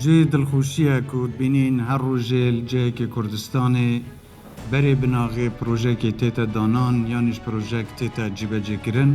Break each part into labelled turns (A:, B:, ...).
A: جێ دڵخۆشیە ku dibînîn her rojê li cihekê Kurdistanê berê binavê projeyekê tête danan yanî ji projek tête cîbecêkirin.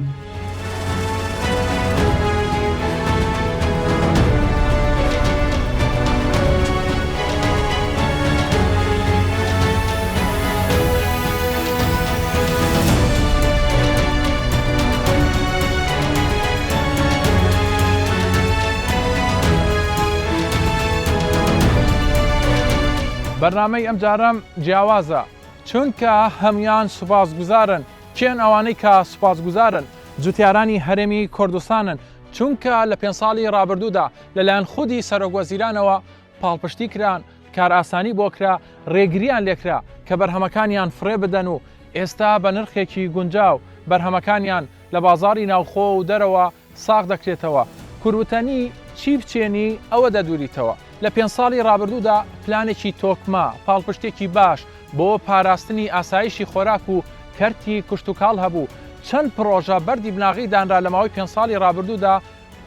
B: بەرنامەی ئەم جارەم جیاوازە چونکە هەمویان سوپاسگوزارن کێن ئەوانەی کە سوپاسگوزارن جوتیارانی هەرێمی کوردستانن چونکە لە 5 ساڵی ڕابردوودا لەلایەن خودی سەرۆکوەزیرانەوە پاڵپشتی کران کار ئاسانی بۆ کرا ڕێگریان لێکرا کە بەرهەمەکانیان فڕێ بدەن و ئێستا بە نرخێکی گونجاو بەرهەمەکانیان لە بازاری ناوخۆ و دەرەوە ساغ دەکرێتەوە کوروتەنی چی بچێنی ئەوە دەدوریتەوە لە 5 ساڵی ڕابردوودا پلانێکی تۆکما پاڵپشتێکی باش بۆ پاراستنی ئاسایشی خۆراک و کەرتی کشتتوکاڵ هەبوو چەند پرۆژە بەردی بناغی دانرا لە ماوەی 5 ساڵی ڕابردوودا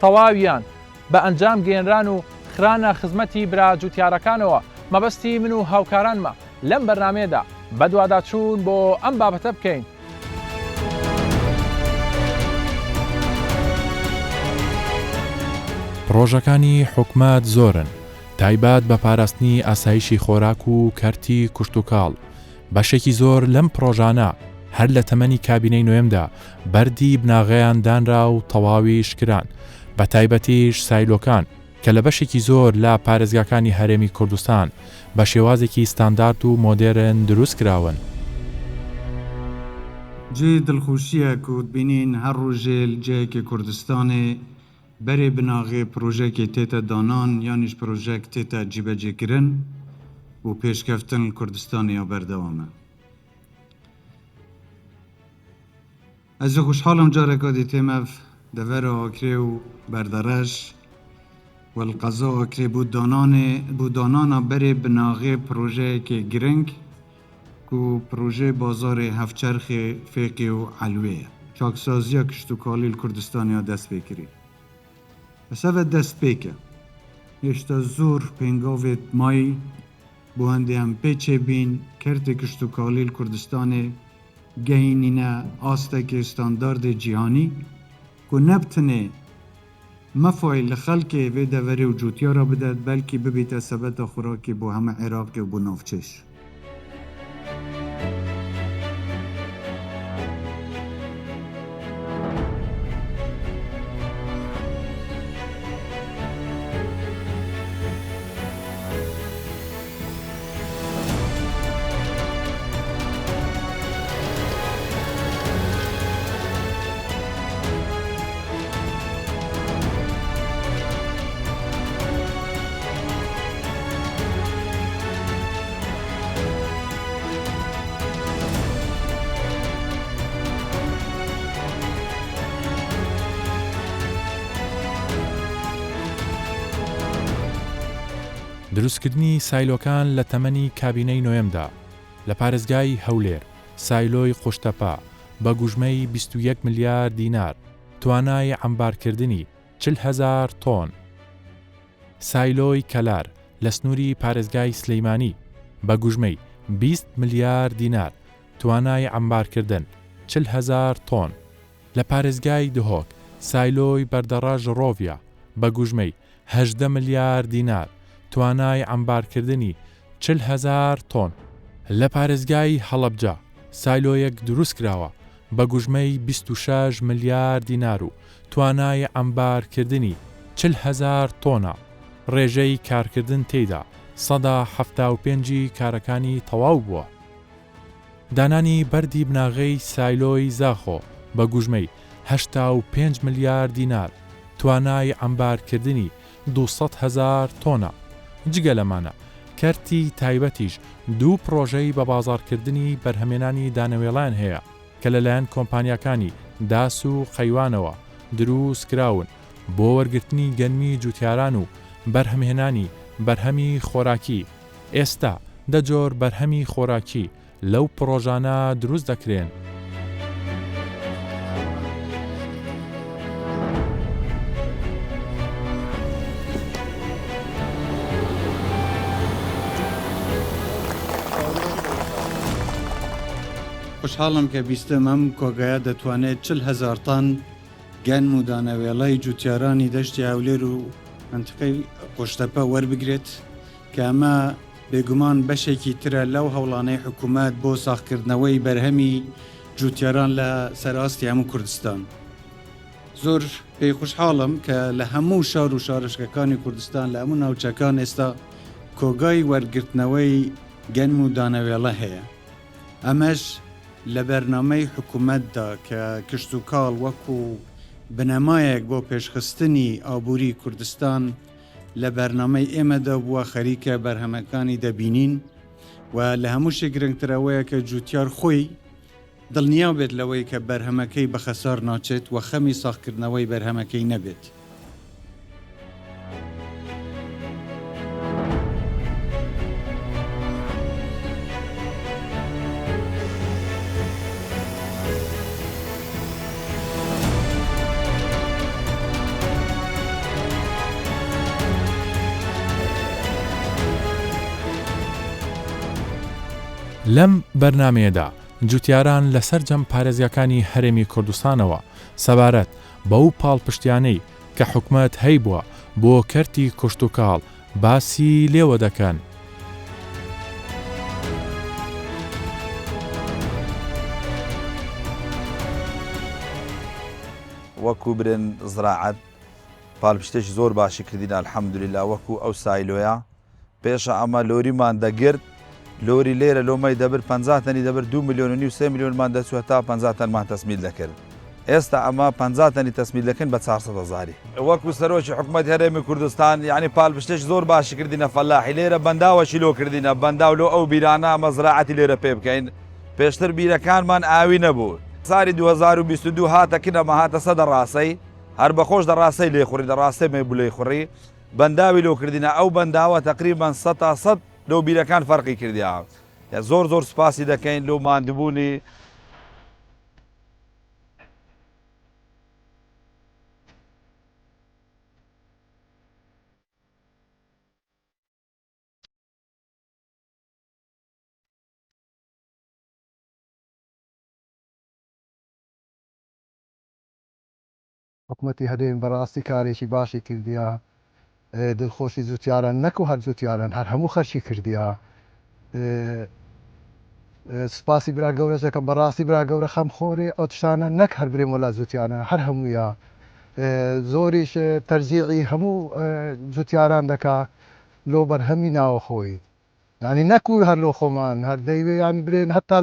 B: تەواویان بە ئەنجام گەێنران و خرانە خزمەتی برا جوتیارەکانەوە مەبەستی من و هاوکارانمە لەم بەرنامێدا بەدواداچوون بۆ ئەم بابەتە بکەین.
C: پرۆژەکانی حکومەت زۆرن تایبەت بە پاراستنی ئاسایشی خۆراک و کەرتی کشتتوکاڵ بەشێکی زۆر لەم پرۆژانە هەر لە تەمەنی کابینەی نوێمدا بەردی بناغەیان دانرا و تەواوی شکران بە تایبەتیش سایلۆکان کە لە بەشێکی زۆر لە پارێزگاکانی هەرێمی کوردستان بە شێوازێکی ستاندارد و مۆدێرن دروست کراون.
A: جێ دڵخۆشیە ku dibînîn her rojê li cihekê Kurdistanê berê binavê projeyekê tête danan yanî ji projek tête cîbecêkirin û pêşkeftin li Kurdistanê ya berdewam e. Ez jî xweşxalim careka dîtêm ev devera akirê û berderej welqeza akirê bû danana berê binavê projeyekê giring ku projê bazarê hevçerxê fêqê û elwê ye. Çaksaziya kiştûkalî li Kurdistanê ya dest pê kirî. Ev destpêk e. Hêşta zor pêngavê mayî bû hendê em pê çêbîn kertê kiştûkalî li Kurdistanê gehînîne astekê standardê cîhanî ku nebtinê mefayî li xelkê vê deverê û cûtiyara bide belkî bibîte sebeta xurakê bû heme Iraqê û bû navçêş.
C: دروستکردنی سایلۆکان لە تەمەنی کابینەی نوێمدا لە پارێزگای هەولێر سایلۆی قوشتەپا بە گوژمەی 21 ملیار دینار توانای عەمبارکردنی 40,000 تۆن سایلۆی کەلار لە سنووری پارێزگای سلەیمانی بە گوژمەی 20 ملیار دینار توانای عەمبارکردن 40,000 تۆن لە پارێزگای دهۆک سایلۆی بەردەڕەژ ڕۆڤیا بە گوژمەی 18 ملیار دینار توانای عەمبارکردنی 40,000 تۆن لە پارێزگای هەڵەبجە سایلۆیەک دروست کراوە بە گوژمەی 26 ملیار دینار و توانای عەمبارکردنی 40,000 تۆنە ڕێژەی کارکردن تێیدا 175 کارەکانی تەواو بووە. دانانی بەردی بناغەی سایلۆی زاخۆ بە گوژمەی 85 ملیار دینار توانای عەمبارکردنی 200,000 تۆنە. جگە لەمانە کەرتی تایبەتیش دوو پرۆژەی بە بازاڕکردنی بەرهەمێنانی دانەوێڵان هەیە کە لەلایەن کۆمپانیاکانی داس و قەیوانەوە دروست کراون بۆ وەرگرتنی گەنمی جوتیاران و بەرهەمهێنانی بەرهەمی خۆراکی. ئێستا دەجۆر بەرهەمی خۆراکی لەو پرۆژانە دروست دەکرێن.
A: خوشحاڵم کە بیستم ئەم کۆگایە دەتوانێت 40,000 تان گەنم و دانەوێڵای جوتیارانی دەشتی هەولێر و منتقەی قوشتەپە وەربگرێت کە ئەمە بێگومان بەشێکی ترە لەو هەوڵانەی حکوومەت بۆ ساختکردنەوەی بەرهەمی جوتیاران لە سەراستی هەموو کوردستان. زۆر پێی خوشحاڵم کە لە هەموو شار و شارشکەکانی کوردستان لە هەموو ناوچەکان ئێستا کۆگای وەرگرتنەوەی گەنم و دانەوێڵە هەیە. ئەمەش لە بەرنامەی حکوومەتدا کە کشت و کاڵ وەکو بنەمایەک بۆ پێشخستنی ئابووری کوردستان لە بەرنامەی ئێمەدا بووە خەریکە بەرهەمەکانی دەبینین و لە هەموو شێ گرنگترەوەیە کە جوتیار خۆی دڵنیا بێت لەوەی کە بەرهەمەکەی بە خەسار ناچێت و خەمی ساختکردنەوەی بەرهەمەکەی نەبێت.
C: لەم بەرنمەیەدا جوتیاران لەسەر جەم پارێزیەکانی هەرێمی کوردستانەوە سەبارەت بەو پاڵپشتیانەی کە حکومەت هەی بووە بۆ کەرتی کوشت و کاڵ باسی لێوە دەکەن.
D: وەکو برن زراعەت پاڵپشتێکی زۆر باشی کردین ئەلحەمدولیلا وەکو ئەو سایلۆیە پێشە ئەمە لۆریمان دەگرت لۆری لێرە لۆمەی دەبر 50 تەنی دەبر 2 ملیۆن و 3 ملیۆنمان دەچوە تا 50 تەنمان تەسمیل دەکرد. ئێستا ئەمە 50 تەنی تەسمیل دەکەن بە 400,000. وەکو سەرۆکی حکوومەت هەرێمی کوردستان یعنی پاڵپشتێک زۆر باشی کردینە فەلاحی لێرە بەنداوەشی لۆ کردینە بەنداو لۆ ئەو بیرانە ئەمە زراعەتی لێرە پێ بکەین. پێشتر بیرەکانمان ئاوی نەبوو. ساری 2022 هاتەکن ئەمە هاتە سەدە ڕاستەی هەر بەخۆش دەڕاستەی لێخوڕی دەڕاستەی مێ بولەی خوڕی بەنداوی لۆ کردینە ئەو بەنداوە تقریبان 100 لەو بیرەکان فەرقی کردیاوە. زۆر سوپاسی دەکەین لەو ماندبوونی
E: حکوومەتی هەرێم بەڕاستی کارێکی باشی کردیا دڵخۆشی جوتیاران نەکو هەر جوتیاران هەر هەموو خەرشی کردیا. سپاسی برا گەورەشەکەم بەڕاستی برا گەورە خەم خۆرێ ئەو تشانە نەک هەر برێم وەلا جوتیانە هەر هەموویە زۆریش تەرجیعی هەموو جوتیاران دەکا لۆ بەرهەمی ناوە خۆی ینی نەکوی هەر لۆ خۆمان هەر دەیوێیان برێن هەتا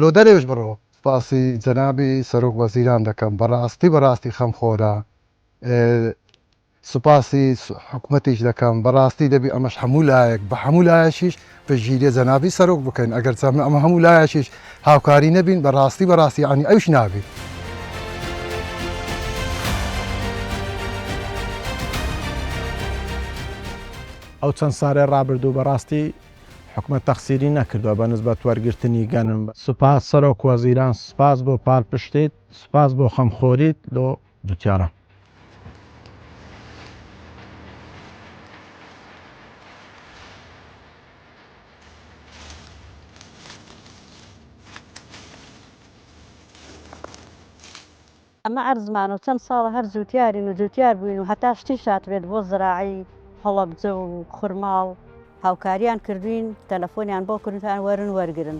E: لۆ دەرێش بڕۆ. سپاسی جەنابی سەرۆک وەزیران دەکەم بەڕاستی خەم خۆرە. سوپاسی حکوومەتیش دەکەم بەڕاستی دەبی ئەمەش هەموو لایەک بە هەموو لایەشیش پژگیری جەنابی سەرۆک بکەین ئەگەر ئەمە هەموو لایەشیش هاوکاری نەبین بەڕاستی عنی ئەوش نابی.
F: ئەو چەند سارێ ڕابردوو بەڕاستی حکومەت تەخسیری نەکردووە بە نسبەت وەرگرتنی گەنم. سوپاس سەرۆک وەزیران سوپاس بۆ پاڵپشتیت سوپاس بۆ خەمخۆریت لۆ جوتیاران.
G: ئەمە ئەرزمان و چەند ساڵە هەر جوتیارین و جوتیار بووین و هەتا شتی شاتوێت بۆ زراعی هەڵەبجە و خورماڵ هاوکاریان کردوین تەلەفۆنیان بۆ کردتان وەرن وەرگرن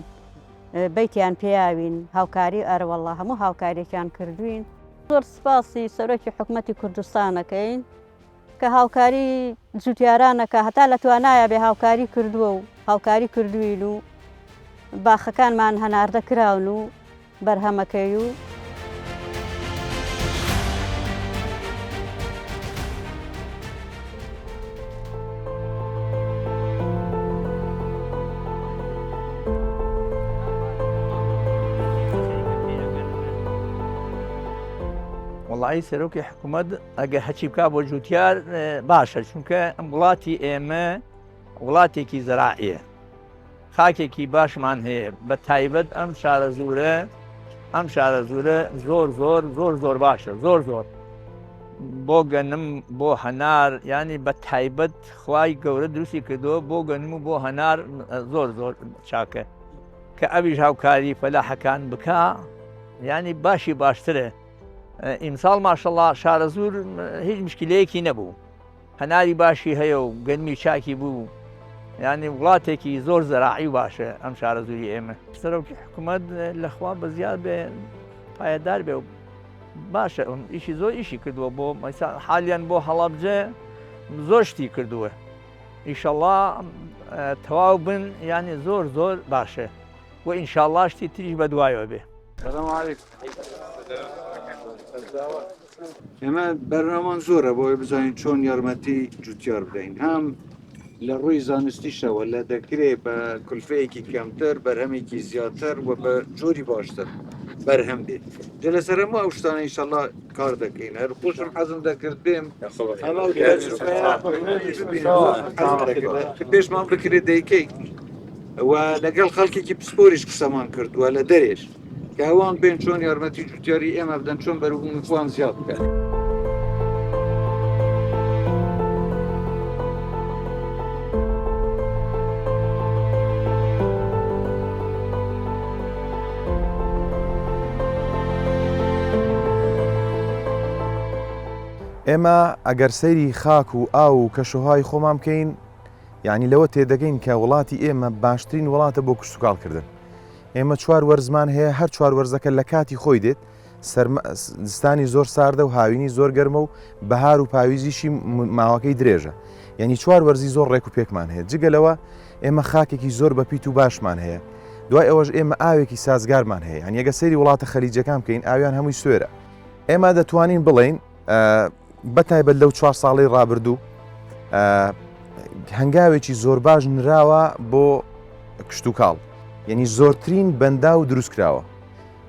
G: بەیتیان پێیاوین هاوکاری ئەرەوەڵا هەموو هاوکاریەکان کردوین. زۆر سپاسی سەرۆکی حکوومەتی کوردستانەکەین کە هاوکاری جوتیارانەکە هەتا لە توانایە بێ هاوکاری کردووە و هاوکاری کردوین و باخەکانمان هەناردەکراون و بەرهەمەکەی و
H: وڵی سەرۆکی حکوومەت ئەگە هەچی بکا بۆ جوتیار باشە چونکە ئەم وڵاتی ئێمە وڵاتێکی زەراعیە خاکێکی باشمان هەیە بە تایبەت ئەم شارە زورە زۆر باشە زۆر بۆ گەنم بۆ هەنار ینی بە تایبەت خوای گەورە دروستی کردووە بۆ گەنم و بۆ هەنار زۆر چاکە کە ئەویش هاوکاری فەلاحەکان بکە ینی باشترە. ئیمساڵ ماشەڵڵا شارە زوور هیچ مشکلەیەکی نەبوو، هەناری باشی هەیە و گەرمی چاکی بوو، ینی وڵاتێکی زۆر زەراعی باشە ئەم شارە زووری ئێمە. سەرۆکی حکوومەت لەخوا بەزیاد بێ پایەدار بێ و باشە ئیشی زۆر ئیشی کردووە بۆ حالیان بۆ هەڵەبجە زۆر شتی کردووە. ئیشەڵڵا تەواو بن ینی زۆر باشە و ئینشاءڵڵا شتی تریش بە دوایەوە بێ.
A: ئێمە بەرنامەمان زۆرە بۆی بزانین چۆن یارمەتی جوتیار بدەین، هەم لە ڕووی زانستیشەوە لە دەکرێت بە کولفەیەکی کەمتر بەرهەمێکی زیاتر و بە جۆری باشتر بەرهەم بێت. جا لەسەر هەموو ئەو شتانە ئینشەڵڵا کار دەکەین. هەر خۆشم حەزم دەکرد بێم پێشمان بکرێت دەیکەی و لەگەڵ خەڵکێکی پسپۆریش قسەمان کردووە لە دەرێش کە ئەوان بێن چۆن یارمەتی جوتیاری ئێمە بدەن چۆن بەروبوونیان زیاد بکەن.
I: ئێمە ئەگەر سەیری خاک و ئاو و کەشوهای خۆمان بکەین یعنی لەوە تێدەگەین کە وڵاتی ئێمە باشترین وڵاتە بۆ کشتتوکاڵکردن. ئێمە 4 وەرزمان هەیە، هەر 4 وەرزەکە لە کاتی خۆی دێت، زستانی زۆر ساردە و هاوینی زۆر گەرمە و بەهار و پاویزیشی ماوەکەی درێژە، یعنی 4 وەرزی زۆر ڕێک و پێکمان هەیە. جگەلەوە ئێمە خاکێکی زۆر بەپیت و باشمان هەیە، دوای ئەوەش ئێمە ئاوێکی سازگارمان هەیە، یعنی ئەگە سەیری وڵاتە خەلیجەکان بکەین ئاویان هەمووی سوێرە. ئێمە دەتوانین بڵێین بەتایبەت لەو 4 ساڵەی ڕابردوو هەنگاوێکی زۆر باش نراوە بۆ کشتتوکاڵ، یعنی زۆرترین بەندا و دروستکراوە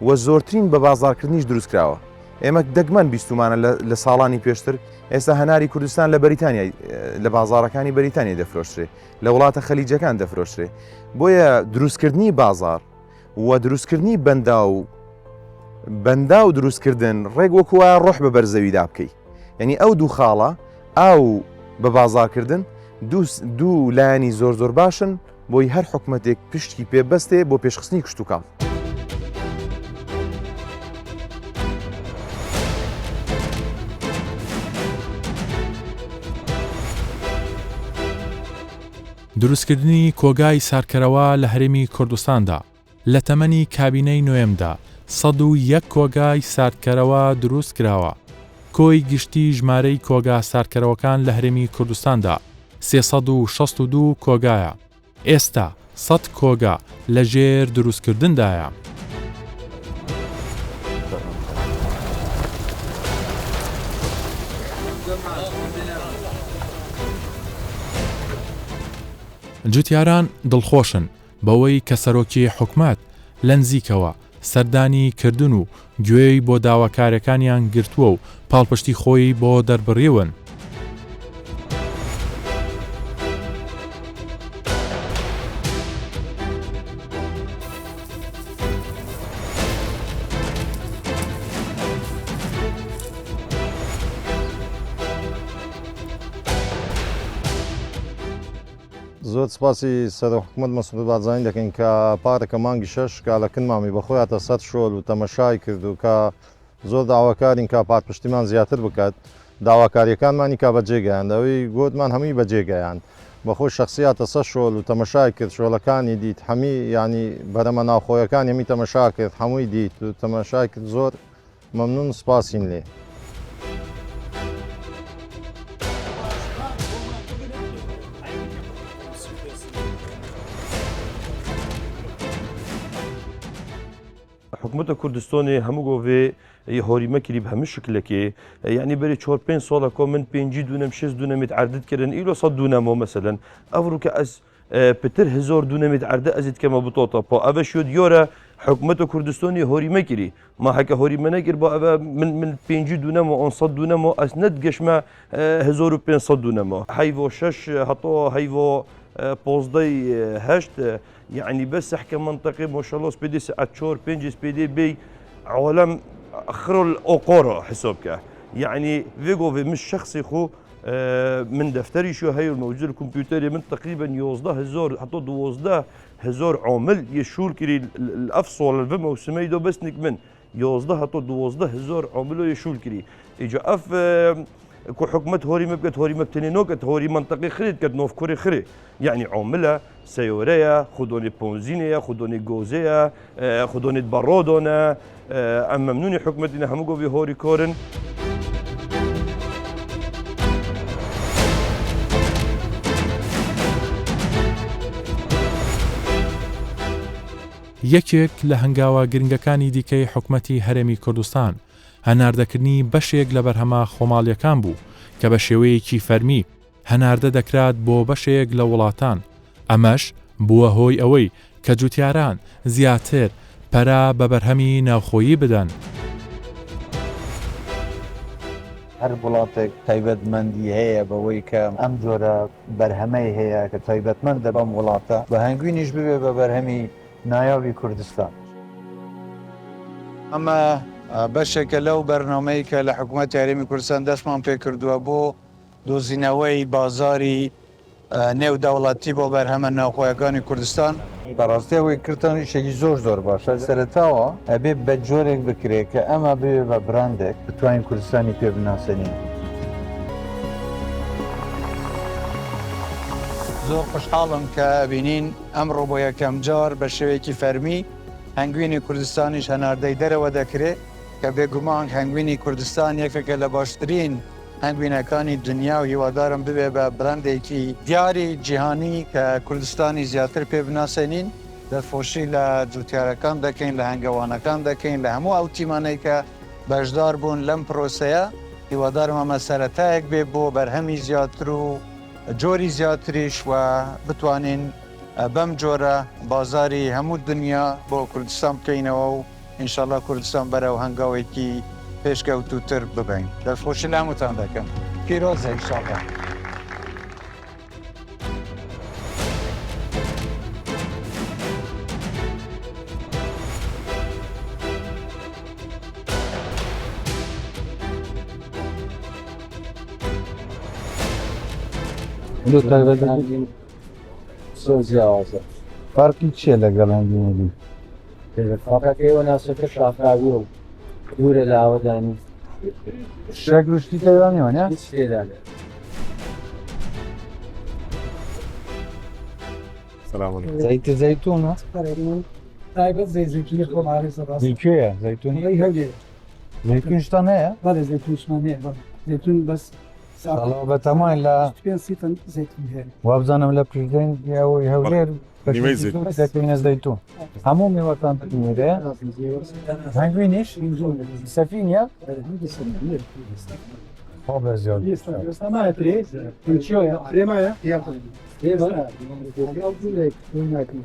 I: و زۆرترین بە بازارکردنیش دروستکراوە. ئێمە دەگمەن بیستمانە لە ساڵانی پێشتر، ئێستا هەناری کوردستان لە بەریتانیا لە بازارەکانی بەریتانیا دەفرۆشترێ، لە وڵاتە خەلیجەکان دەفرۆشترێ. بۆیە دروستکردنی بازار و دروستکردنی بەندا و دروستکردن ڕێک وەکووە ڕۆح بە بەرزەویدا بکەیت، یعنی ئەو دوو خاڵە ئاو بە بازارکردن دوو لایانی زۆر باشن بۆی هەر حکومەتێک پشتی پێبەستێ بۆ پێشخستنی کشتتوکاڵ.
C: دروستکردنی کۆگای سارکەرەوە لە هەرێمی کوردستاندا لە تەمەنی کابینەی نوێمدا 101 کۆگای ساردکەرەوە دروست کراوە. کۆی گشتی ژمارەی کۆگا ساردکەرەوەکان لە هەرێمی کوردستاندا 362 کۆگایە. ئێستا 100 کۆگا لە ژێر دروستکردندایە. جوتیاران دڵخۆشن بەوەی کە سەرۆکی حکومەت لە نزیکەوە سەردانی کردن و گوێی بۆ داواکاریەکانیان گرتووە و پاڵپشتی خۆی بۆ دەربڕیون.
F: زۆر سپاسی سەرۆک حکومەت مەسعود بارزانانی دەکەین کە پارێکە مانگی 6 کالەکن بە خۆیاتە 100 شۆل و تەمەشای کرد و کە زۆر داواکارین کە پاتپشتیمان زیاتر بکات، داواکاریەکانمانی کا بەجێگەیاندەوەی گوتمان هەمووی بەجێگەیان بەخۆی شخصیاتە 100 شۆل و تەمەشای کرد، شۆلەکانی دیت هەمی ینی بەرەمە ناوخۆیەکان هەمی تەمەشا کرد، هەمووی دیت و تەمەشای کرد. زۆر مەمنون سپاسین لێ.
J: حکومەتە کوردستانی هەموو گۆڤێ هۆریمە کردی بە هەموو شکلێکێ، یعنی بەری 4-5 ساڵە من 5 دونم 6 دونەمێت عردتکردن ئیلۆ 100 دونەمەوە مەسەلەن ئەوڕوو کە ئەس پتر 1000 دونەمێت عردە ئەزیت کەمە بتۆتە پۆ ئەvە شد یۆرە حکومەتە کوردستانی هۆریمە کردی ماهەکە هۆریمە نەگرت بۆ ئەvە من 5 دونەمەوە 100 دونەمەوە ئەس نەتگەشمە 1500 دونەمەوە هەیڤۆ 6 هەتۆ هەیڤۆ 15 يعني بس احكي منطقي ما شاء الله سبيدي ساعات شور بينجي سبيدي بي عالم اخر الاوقورة حسابك يعني فيجو في مش شخصي خو من دفتریشو هەیە مەوجود کۆمپیوتەری من تقریبا 11,000 حتى 12,000 عامل يشول كري الافصل الفم وسمي دو بسنك من 11 حتى 12,000 عامل يشول كري اجا اف كو حكمت هوري مبقت هوري مبتني نوكت هوري منطقي خريد كت نوف كوري خري يعني عامله سيوريا خدوني بونزينيا خدوني جوزيا خدوني برودونا اما ممنوني حكمتنا همو في هوري كورن
C: یەکێک لە هەنگاوە گرنگەکانی دیکەی حکومەتی هەرێمی کوردستان هەناردەکردنی بەشێک لە بەرهەمە خۆماڵیەکان بوو کە بە شێوەیەکی فەرمی هەناردە دەکرات بۆ بەشێک لە وڵاتان ئەمەش بووە هۆی ئەوەی کە جوتیاران زیاتر پەرا بە بەرهەمی ناوخۆیی بدەن
K: هەر وڵاتێک تایبەتمەندی هەیە بەوەی کە ئەم جۆرە بەرهەمەی هەیە کە تایبەتمەندە بەم وڵاتە بە هەنگوینیش ببێ بە بەرهەمی نایاوی کوردستان
L: ئەمە بەشێکە لەو بەرنامەی کە لە حکوومەتی هەرێمی کوردستان دەستمان پێ کردووە بۆ دۆزینەوەی بازاری نێودەوڵەتی بۆ بەرهەمە ناوخۆیەکانی کوردستان
K: بەڕاستی ئەوەی کردنیشێکی زۆر باشە سەرەتاوە ئەبێ بە جۆرێک بکرێت کە ئەمە بێ بە براندێک بتوانین کوردستانی پێ بناسەنین
L: زۆر خوشحاڵم کە بینین ئەمڕۆ بۆ یەکەم جار بە شێوەیەکی فەرمی هەنگوینی کوردستانیش هەناردەی دەرەوە دەکرێت کە بێگومان هەنگوینی کوردستان یەکێکە لە باشترین هەنگوینەکانی دنیا و هیوادارم ببێ بە براندێکی دیاری جیهانی کە کوردستانی زیاتر پێ بناسەنین دەستخۆشی لە جوتیارەکان دەکەین لە هەنگەوانەکان دەکەین لە هەموو ئەو تیمانەی کە بەشدار بوون لەم پرۆسەیە هیوادارم ئەمە سەرەتایەک بێ بۆ بەرهەمی زیاتر و جۆری زیاتریش و بتوانین بەم جۆرە بازاری هەموو دنیا بۆ کوردستان بکەینەوە و ئینشاءالله کوردستان بەرەو هەنگاوێکی پێشکەوتووتر ببین دەستخۆشی لە هەمووتان دەکەم پیرۆزە ئینشاءالله
K: فەرقی چییە لەگەڵ هەنگوینی فەرقەکەیەوە ناسەکە شافراوی و دوورە لە ئاوەدانی شەک ڕشتی تێدانیوە نە هیچ تێدا زەیت زەیتونە
M: تایبەت زەیتونی خۆماری سەباس
K: کوێیە زەیتونی
M: هەولێر
K: زەیتونشتان هەیە
M: بەڵێ زەیتونشمان هەیە زەیتون بەس
K: بەتەمان لە
M: زەیتون هەیە
K: وابزانم لە پشتین ئەوەی هەولێر دەکەینە زەیتون هەموو میوەتان میوەیە هەنگوینیش سەفینە خۆ بە زیاد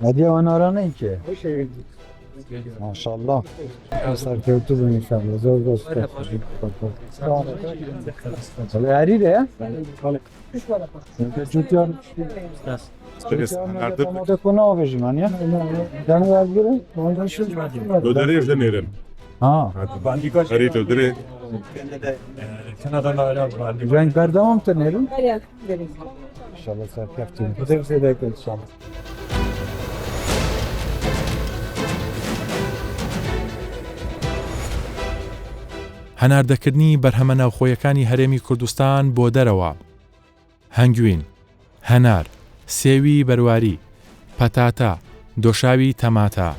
K: هەدیەوە نارانەی کێ ماشاءالله سەرکەوتوو بووین ئینشاءالله زۆر هەریرەیە جوتیان دەکۆنەوە بێژمانە دەنوازگرن
N: دۆدەرێش دەنێرن خەریتە درێ
K: جوان بەردەوام تەنێرن ئینشاءالله سەرکەوتوو دەکەن ئینشاءالله
C: هەناردەکردنی بەرهەمە ناوخۆیەکانی هەرێمی کوردستان بۆ دەرەوە هەنگوین هەنار سێوی بەرواری پەتاتە دۆشاوی تەماتە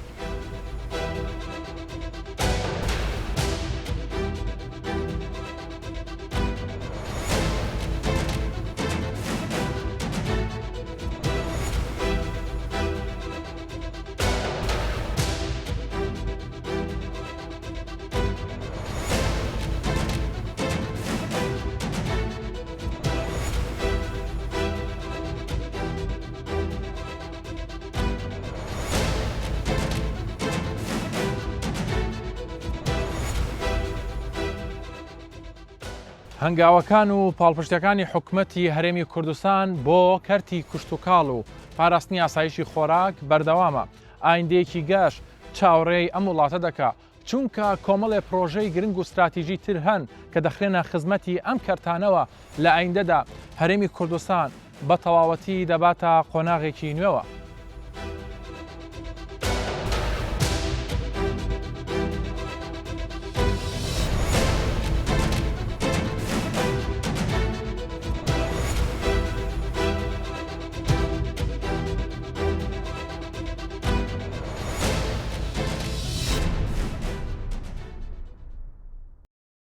B: هەنگاوەکان و پاڵپشتەکانی حکومەتی هەرێمی کوردستان بۆ کەرتی کوشت و کاڵ و پاراستنی ئاسایشی خۆراک بەردەوامە ئایندەیەکی گەش چاوەڕێی ئەم وڵاتە دەکا چونکە کۆمەڵێ پرۆژەی گرنگ و استراتیژی تر هەن کە دەخرێنە خزمەتی ئەم کەرتانەوە لە ئایندەدا هەرێمی کوردستان بە تەواوەتی دەباتە قۆناغێکی نوێوە.